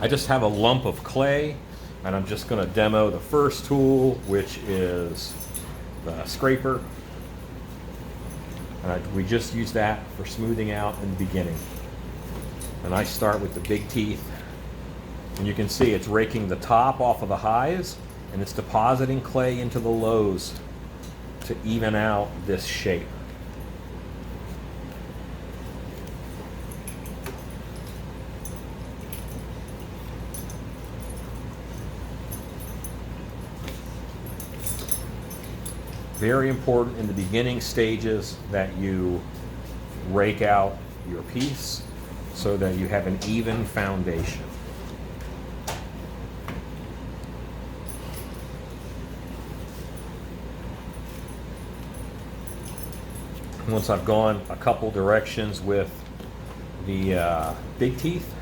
I just have a lump of clay, and I'm just going to demo the first tool, which is the scraper. And we just use that for smoothing out in the beginning. And I start with the big teeth. And you can see it's raking the top off of the highs, and it's depositing clay into the lows to even out this shape. Very important in the beginning stages that you rake out your piece so that you have an even foundation. Once I've gone a couple directions with the big teeth,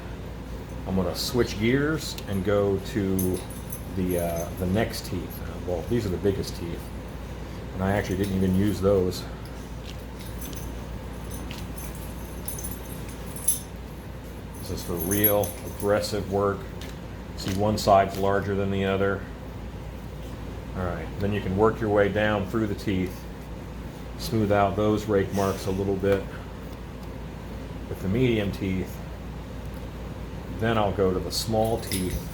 I'm going to switch gears and go to the next teeth. Well, these are the biggest teeth, and I actually didn't even use those. This is for real aggressive work. See, one side's larger than the other. All right, then you can work your way down through the teeth. Smooth out those rake marks a little bit with the medium teeth. Then I'll go to the small teeth.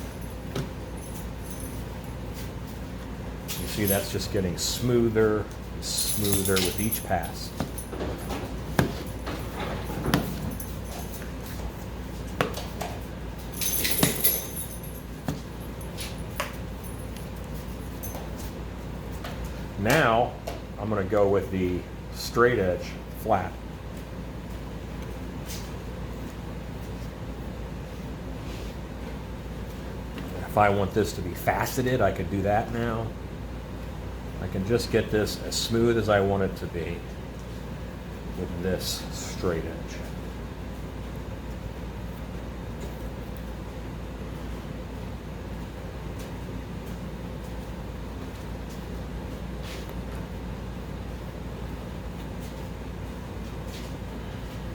You see that's just getting smoother and smoother with each pass. Now I'm going to go with the straight edge flat. If I want this to be faceted, I could do that now. I can just get this as smooth as I want it to be with this straight edge.